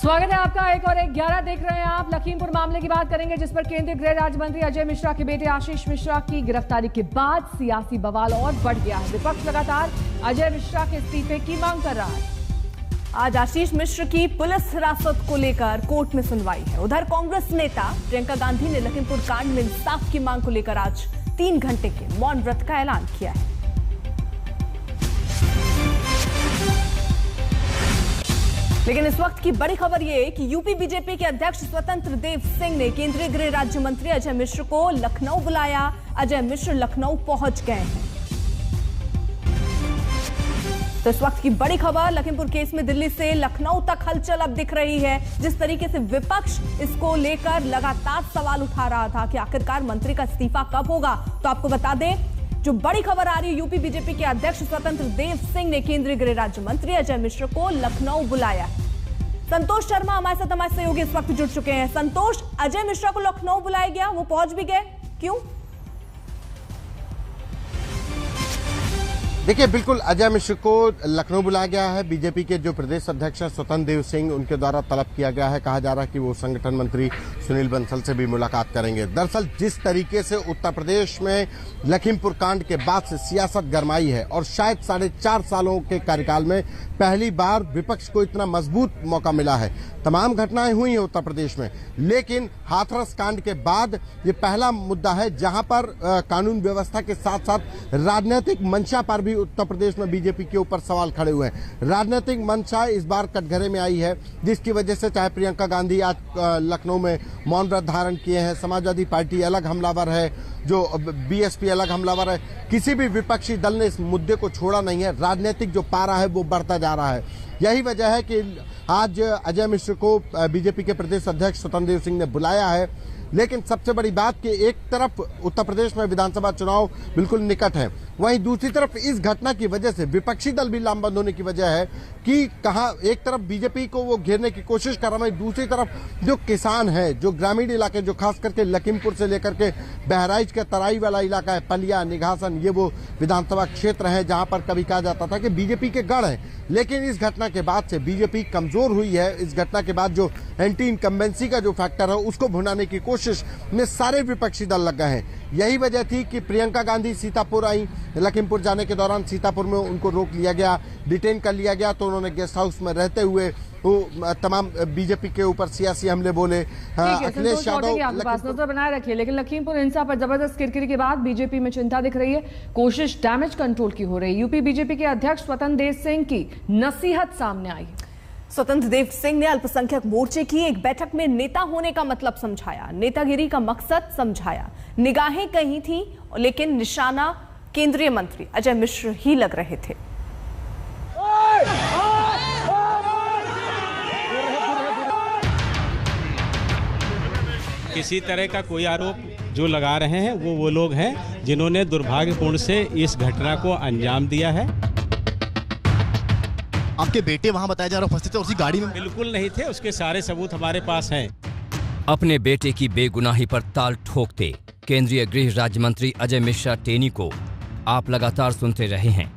स्वागत है आपका। एक और 11 देख रहे हैं आप। लखीमपुर मामले की बात करेंगे, जिस पर केंद्रीय गृह राज्य मंत्री अजय मिश्रा के बेटे आशीष मिश्रा की गिरफ्तारी के बाद सियासी बवाल और बढ़ गया है। विपक्ष लगातार अजय मिश्रा के इस्तीफे की मांग कर रहा है। आज आशीष मिश्र की पुलिस हिरासत को लेकर कोर्ट में सुनवाई है। उधर कांग्रेस नेता प्रियंका गांधी ने लखीमपुर कांड में इंसाफ की मांग को लेकर आज 3 घंटे के मौन व्रत का ऐलान किया है। लेकिन इस वक्त की बड़ी खबर यह कि यूपी बीजेपी के अध्यक्ष स्वतंत्र देव सिंह ने केंद्रीय गृह राज्य मंत्री अजय मिश्र को लखनऊ बुलाया। अजय मिश्र लखनऊ पहुंच गए हैं। तो इस वक्त की बड़ी खबर, लखीमपुर केस में दिल्ली से लखनऊ तक हलचल अब दिख रही है। जिस तरीके से विपक्ष इसको लेकर लगातार सवाल उठा रहा था कि आखिरकार मंत्री का इस्तीफा कब होगा, तो आपको बता दें जो बड़ी खबर आ रही है, यूपी बीजेपी के अध्यक्ष स्वतंत्र देव सिंह ने केंद्रीय गृह राज्य मंत्री अजय मिश्र को लखनऊ बुलाया। संतोष शर्मा हमारे साथ सहयोगी इस वक्त जुड़ चुके हैं। संतोष, अजय मिश्रा को लखनऊ बुलाया गया, वो पहुंच भी गए, क्यों? देखिए, बिल्कुल अजय मिश्र को लखनऊ बुलाया गया है। बीजेपी के जो प्रदेश अध्यक्ष हैं स्वतंत्र देव सिंह, उनके द्वारा तलब किया गया है। कहा जा रहा है कि वो संगठन मंत्री सुनील बंसल से भी मुलाकात करेंगे। दरअसल जिस तरीके से उत्तर प्रदेश में लखीमपुर कांड के बाद से सियासत गरमाई है और शायद 4.5 सालों के कार्यकाल में पहली बार विपक्ष को इतना मजबूत मौका मिला है। तमाम घटनाएं हुई हैं उत्तर प्रदेश में, लेकिन हाथरस कांड के बाद ये पहला मुद्दा है जहां पर कानून व्यवस्था के साथ साथ राजनीतिक मंशा पर भी उत्तर प्रदेश में बीजेपी के ऊपर सवाल खड़े हुए हैं। राजनीतिक मंशा इस बार कटघरे में आई है, जिसकी वजह से चाहे प्रियंका गांधी आज लखनऊ में मौन व्रत धारण किए हैं, समाजवादी पार्टी अलग हमलावर है, जो बीएसपी अलग हमलावर है, किसी भी विपक्षी दल ने इस मुद्दे को छोड़ा नहीं है। राजनीतिक जो पारा है वो बढ़ता जा रहा है। यही वजह है कि आज अजय मिश्र को बीजेपी के प्रदेश अध्यक्ष स्वतंत्र देव सिंह ने बुलाया है। लेकिन सबसे बड़ी बात कि एक तरफ उत्तर प्रदेश में विधानसभा चुनाव बिल्कुल निकट है, वहीं दूसरी तरफ इस घटना की वजह से विपक्षी दल भी लामबंद होने की वजह है कि कहां एक तरफ बीजेपी को वो घेरने की कोशिश कर रहा है, दूसरी तरफ जो किसान है, जो ग्रामीण इलाके, जो खास करके लखीमपुर से लेकर के बहराइच का तराई वाला इलाका है, पलिया, निघासन, ये वो विधानसभा क्षेत्र है जहां पर कभी कहा जाता था कि बीजेपी के गढ़ है। लेकिन इस घटना के बाद से बीजेपी कमजोर हुई है। इस घटना के बाद जो एंटी इनकम्बेंसी का जो फैक्टर है उसको भुनाने की कोशिश में सारे विपक्षी दल लग गए हैं। यही वजह थी कि प्रियंका गांधी सीतापुर आई। लखीमपुर जाने के दौरान सीतापुर में उनको रोक लिया गया, डिटेन कर लिया गया, तो उन्होंने गेस्ट हाउस में रहते हुए वो तमाम बीजेपी के ऊपर सियासी हमले बोले। अखिलेश यादव नजर बनाए रखिए। लेकिन लखीमपुर हिंसा पर जबरदस्त किरकिरी के बाद बीजेपी में चिंता दिख रही है। कोशिश डैमेज कंट्रोल की हो रही है। यूपी बीजेपी के अध्यक्ष स्वतंत्र देव सिंह की नसीहत सामने आई। स्वतंत्र देव सिंह ने अल्पसंख्यक मोर्चे की एक बैठक में नेता होने का मतलब समझाया, नेतागिरी का मकसद समझाया। निगाहें कहीं थी, लेकिन निशाना केंद्रीय मंत्री अजय मिश्र ही लग रहे थे। किसी तरह का कोई आरोप जो लगा रहे हैं वो लोग हैं जिन्होंने दुर्भाग्यपूर्ण से इस घटना को अंजाम दिया है। आपके बेटे वहां बताया जा रहा है उपस्थित थे उसी गाड़ी में? बिल्कुल नहीं थे, उसके सारे सबूत हमारे पास हैं। अपने बेटे की बेगुनाही पर ताल ठोकते केंद्रीय गृह राज्य मंत्री अजय मिश्रा टेनी को आप लगातार सुनते रहे हैं।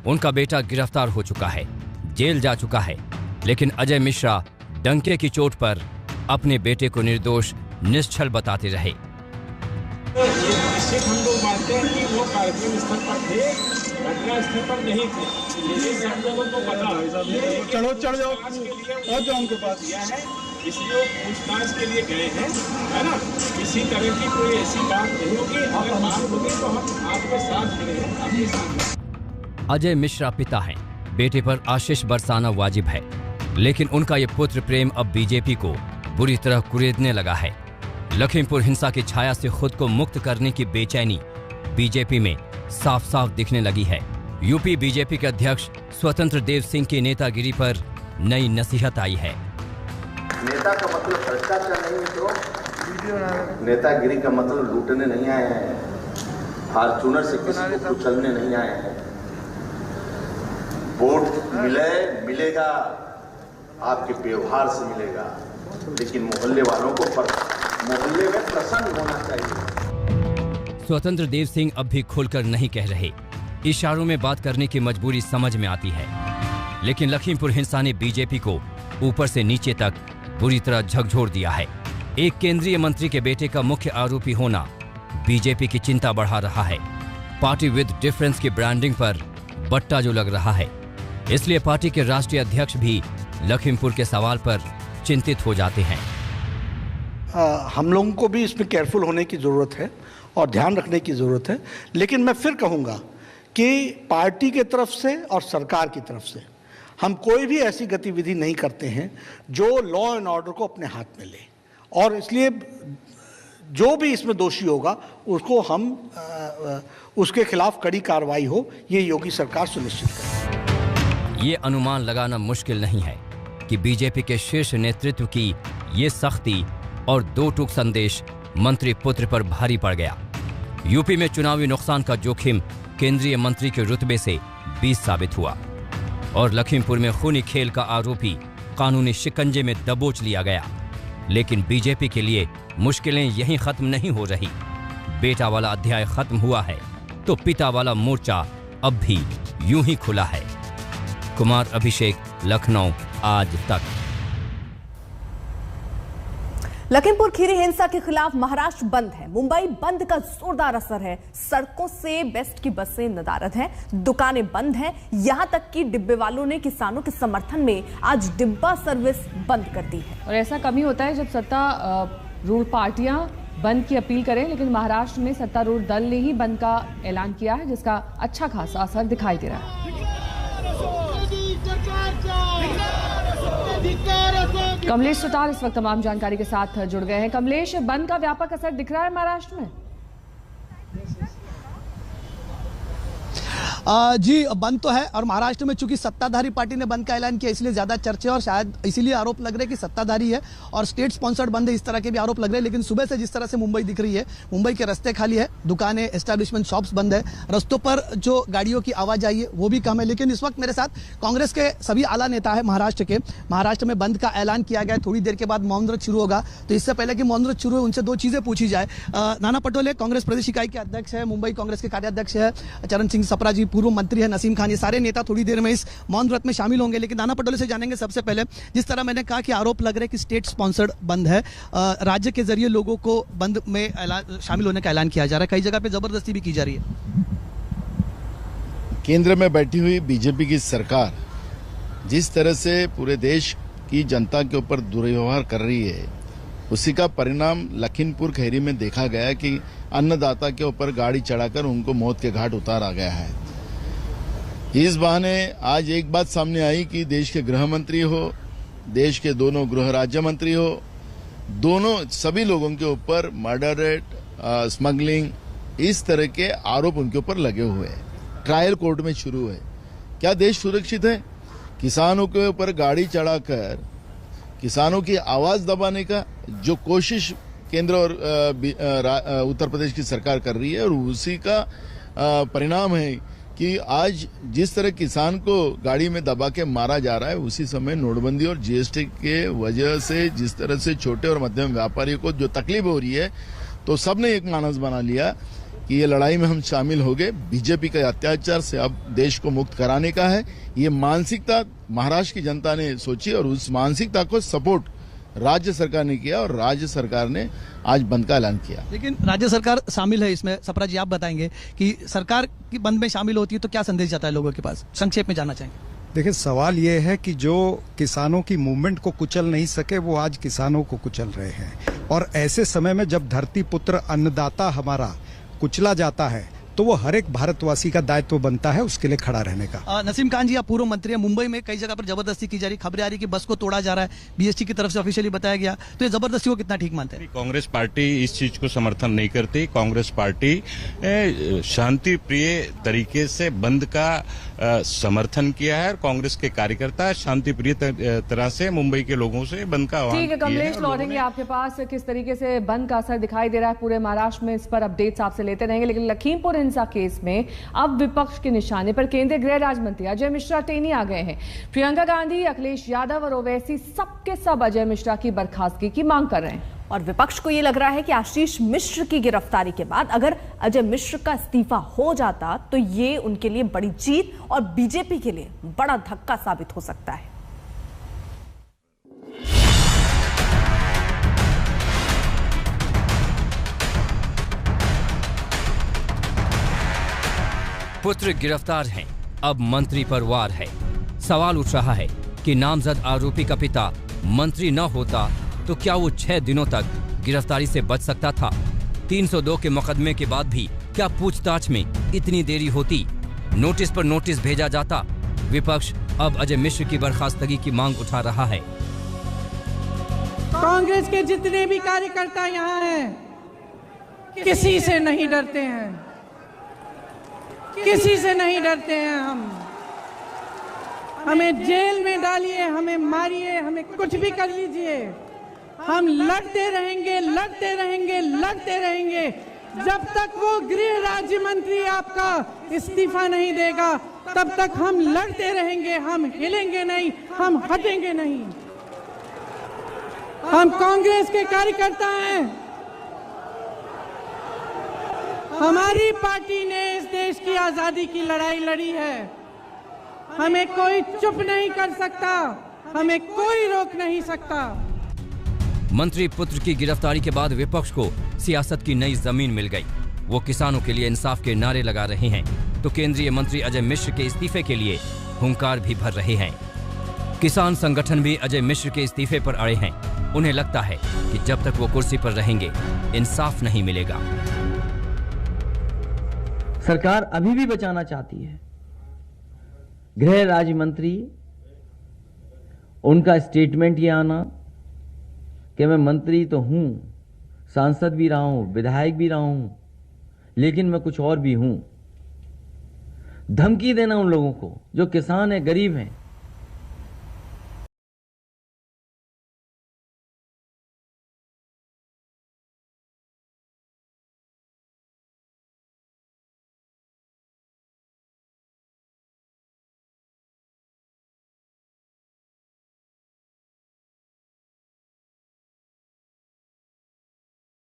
उनका बेटा गिरफ्तार हो चुका है, जेल जा चुका है, लेकिन अजय मिश्रा डंके की चोट पर अपने बेटे को निर्दोष निश्चल बताते रहे। निश्चित हम लोग मानते हैं कि वो कार्यक्रम स्थल पर थे, घटना स्थल पर नहीं थे। ये हम लोगों को पता है। चढ़ जाओ पहुंच जाओ उनके पास दिया है, इसलिए वो पूछताछ के लिए गए हैं, है ना। किसी तरह की कोई ऐसी बात नहीं होगी। अगर बात होगी तो हम आपके साथ खड़े हैं, आपके साथ। अजय मिश्रा पिता हैं, बेटे पर आशीष बरसाना वाजिब है, लेकिन उनका ये पुत्र प्रेम अब बीजेपी को बुरी तरह कुरेदने लगा है। लखीमपुर हिंसा की छाया से खुद को मुक्त करने की बेचैनी बीजेपी में साफ साफ दिखने लगी है। यूपी बीजेपी के अध्यक्ष स्वतंत्र देव सिंह की नेतागिरी पर नई नसीहत आई है। नेता का मतलब भ्रष्टाचार नहीं है, तो नेतागिरी का मतलब लूटने नहीं आए हैं, फॉर्चूनर से किसी को कुचलने नहीं आए हैं। वोट मिलेगा आपके व्यवहार से मिलेगा, लेकिन मोहल्ले वालों को मोहल्ले में प्रसन्न होना चाहिए। स्वतंत्र देव सिंह अब भी खुलकर नहीं कह रहे, इशारों में बात करने की मजबूरी समझ में आती है, लेकिन लखीमपुर हिंसा ने बीजेपी को ऊपर से नीचे तक बुरी तरह झकझोर दिया है। एक केंद्रीय मंत्री के बेटे का मुख्य आरोपी होना बीजेपी की चिंता बढ़ा रहा है। पार्टी विद डिफरेंस की ब्रांडिंग पर बट्टा जो लग रहा है, इसलिए पार्टी के राष्ट्रीय अध्यक्ष भी लखीमपुर के सवाल पर चिंतित हो जाते हैं। हम लोगों को भी इसमें केयरफुल होने की ज़रूरत है और ध्यान रखने की ज़रूरत है। लेकिन मैं फिर कहूँगा कि पार्टी के तरफ से और सरकार की तरफ से हम कोई भी ऐसी गतिविधि नहीं करते हैं जो लॉ एंड ऑर्डर को अपने हाथ में ले, और इसलिए जो भी इसमें दोषी होगा उसको हम उसके खिलाफ कड़ी कार्रवाई हो, ये योगी सरकार सुनिश्चित करे। ये अनुमान लगाना मुश्किल नहीं है कि बीजेपी के शीर्ष नेतृत्व की ये सख्ती और दो टूक संदेश मंत्री पुत्र पर भारी पड़ गया। यूपी में चुनावी नुकसान का जोखिम केंद्रीय मंत्री के रुतबे से 20 साबित हुआ और लखीमपुर में खूनी खेल का आरोपी कानूनी शिकंजे में दबोच लिया गया। लेकिन बीजेपी के लिए मुश्किलें यहीं खत्म नहीं हो रही। बेटा वाला अध्याय खत्म हुआ है तो पिता वाला मोर्चा अब भी यूं ही खुला है। कुमार अभिषेक, लखनऊ, आज तक। लखीमपुर खीरी हिंसा के खिलाफ महाराष्ट्र बंद है। मुंबई बंद का जोरदार असर है। सड़कों से बेस्ट की बसें नदारद हैं, दुकानें बंद हैं, यहां तक कि डिब्बे वालों ने किसानों के समर्थन में आज डिब्बा सर्विस बंद कर दी है। और ऐसा कम ही होता है जब सत्तारूढ़ पार्टियां बंद की अपील करें, लेकिन महाराष्ट्र में सत्तारूढ़ दल ने ही बंद का ऐलान किया है, जिसका अच्छा खासा असर दिखाई दे रहा है। कमलेश सुतार इस वक्त तमाम जानकारी के साथ जुड़ गए हैं। कमलेश, बंद का व्यापक असर दिख रहा है महाराष्ट्र में? जी, बंद तो है, और महाराष्ट्र में चूंकि सत्ताधारी पार्टी ने बंद का ऐलान किया इसलिए ज्यादा चर्चे और शायद इसीलिए आरोप लग रहे हैं कि सत्ताधारी है और स्टेट स्पॉन्सर्ड बंद है, इस तरह के भी आरोप लग रहे हैं। लेकिन सुबह से जिस तरह से मुंबई दिख रही है, मुंबई के रास्ते खाली है, दुकानें, एस्टैब्लिशमेंट, शॉप्स बंद है, रस्तों पर जो गाड़ियों की आवाजाही है वो भी कम है। लेकिन इस वक्त मेरे साथ कांग्रेस के सभी आला नेता है महाराष्ट्र के। महाराष्ट्र में बंद का ऐलान किया गया, थोड़ी देर के बाद मौन व्रत शुरू होगा। तो इससे पहले कि मौन व्रत शुरू हो, उनसे दो चीजें पूछी जाए। नाना पटोले कांग्रेस प्रदेश इकाई के अध्यक्ष है, मुंबई कांग्रेस के कार्याध्यक्ष है, चरण सिंह सप्रा जी पूर्व मंत्री है, नसीम खान, ये सारे नेता थोड़ी देर में इस मौन व्रत में शामिल होंगे। लेकिन नाना पटोले से जानेंगे सबसे पहले, जिस तरह मैंने कहा कि आरोप लग रहे हैं कि स्टेट स्पॉन्सर्ड बंद है, राज्य के जरिए लोगों को बंद में शामिल होने का ऐलान किया जा रहा है, कई जगह पे जबरदस्ती भी की जा रही है। केंद्र में बैठी हुई बीजेपी की सरकार जिस तरह से पूरे देश की जनता के ऊपर दुर्व्यवहार कर रही है, उसी का परिणाम लखीमपुर खीरी में देखा गया कि अन्नदाता के ऊपर गाड़ी चढ़ाकर उनको मौत के घाट उतारा गया है। इस बहाने आज एक बात सामने आई कि देश के गृह मंत्री हो, देश के दोनों गृह राज्य मंत्री हो, दोनों सभी लोगों के ऊपर मर्डर रेट, स्मगलिंग, इस तरह के आरोप उनके ऊपर लगे हुए हैं। ट्रायल कोर्ट में शुरू है। क्या देश सुरक्षित है? किसानों के ऊपर गाड़ी चढ़ाकर किसानों की आवाज दबाने का जो कोशिश केंद्र और उत्तर प्रदेश की सरकार कर रही है, और उसी का परिणाम है कि आज जिस तरह किसान को गाड़ी में दबा के मारा जा रहा है, उसी समय नोटबंदी और जीएसटी के वजह से जिस तरह से छोटे और मध्यम व्यापारियों को जो तकलीफ हो रही है, तो सबने एक मानस बना लिया कि ये लड़ाई में हम शामिल हो गए। बीजेपी के अत्याचार से अब देश को मुक्त कराने का है, ये मानसिकता महाराष्ट्र की जनता ने सोची और उस मानसिकता को सपोर्ट राज्य सरकार ने किया और राज्य सरकार ने आज बंद का ऐलान किया। लेकिन राज्य सरकार शामिल है इसमें, सप्रा जी आप बताएंगे कि सरकार की बंद में शामिल होती है तो क्या संदेश जाता है लोगों के पास? संक्षेप में जानना चाहेंगे। देखिए, सवाल ये है कि जो किसानों की मूवमेंट को कुचल नहीं सके, वो आज किसानों को कुचल रहे हैं। और ऐसे समय में जब धरती पुत्र अन्नदाता हमारा कुचला जाता है, तो वो हर एक भारतवासी का दायित्व बनता है उसके लिए खड़ा रहने का। नसीम खान जी, आप पूर्व मंत्री हैं। मुंबई में कई जगह पर जबरदस्ती की जा रही, खबरें आ रही कि बस को तोड़ा जा रहा है, बीएसटी की तरफ से ऑफिशियली बताया गया, तो ये जबरदस्ती को कितना ठीक मानते हैं? कांग्रेस पार्टी इस चीज को समर्थन नहीं करती। कांग्रेस पार्टी शांति प्रिय तरीके से बंद का समर्थन किया है और कांग्रेस के कार्यकर्ता शांति प्रिय तरह से मुंबई के लोगों से बंद का आह्वान। ठीक है कमलेश, लौटेंगे आपके पास। किस तरीके से बंद का असर दिखाई दे रहा है पूरे महाराष्ट्र में, इस पर अपडेट्स आपसे लेते रहेंगे। लेकिन लखीमपुर हिंसा केस में अब विपक्ष के निशाने पर केंद्रीय गृह राज्य मंत्री अजय मिश्रा टेनी आ गए हैं। प्रियंका गांधी, अखिलेश यादव और ओवैसी सबके सब अजय मिश्रा की बर्खास्तगी की मांग कर रहे हैं। और विपक्ष को यह लग रहा है कि आशीष मिश्र की गिरफ्तारी के बाद अगर अजय मिश्र का इस्तीफा हो जाता तो ये उनके लिए बड़ी जीत और बीजेपी के लिए बड़ा धक्का साबित हो सकता है। पुत्र गिरफ्तार हैं, अब मंत्री पर वार है। सवाल उठ रहा है कि नामजद आरोपी का पिता मंत्री न होता तो क्या वो 6 दिनों तक गिरफ्तारी से बच सकता था? 302 के मुकदमे के बाद भी क्या पूछताछ में इतनी देरी होती? नोटिस पर नोटिस भेजा जाता। विपक्ष अब अजय मिश्र की बर्खास्तगी की मांग उठा रहा है। कांग्रेस के जितने भी कार्यकर्ता यहाँ हैं, किसी से नहीं डरते हैं, किसी से नहीं डरते हैं। हमें जेल में डालिए, हमें मारिए, हमें कुछ भी कर लीजिए, हम लड़ते रहेंगे, लड़ते रहेंगे, लड़ते रहेंगे जब तक वो गृह राज्य मंत्री आपका इस्तीफा नहीं देगा, तब तक हम लड़ते रहेंगे, हम हिलेंगे नहीं, हम हटेंगे नहीं। हम कांग्रेस के कार्यकर्ता हैं। हमारी पार्टी ने इस देश की आजादी की लड़ाई लड़ी है। हमें कोई चुप नहीं कर सकता, हमें कोई रोक नहीं सकता। मंत्री पुत्र की गिरफ्तारी के बाद विपक्ष को सियासत की नई जमीन मिल गई। वो किसानों के लिए इंसाफ के नारे लगा रहे हैं तो केंद्रीय मंत्री अजय मिश्र के इस्तीफे के लिए हुंकार भी भर रहे हैं। किसान संगठन भी अजय मिश्र के इस्तीफे पर अड़े हैं। उन्हें लगता है कि जब तक वो कुर्सी पर रहेंगे इंसाफ नहीं मिलेगा। सरकार अभी भी बचाना चाहती है। गृह राज्य मंत्री, उनका स्टेटमेंट ये आना कि मैं मंत्री तो हूं, सांसद भी रहा हूं, विधायक भी रहा हूं, लेकिन मैं कुछ और भी हूं। धमकी देना उन लोगों को जो किसान है, गरीब हैं,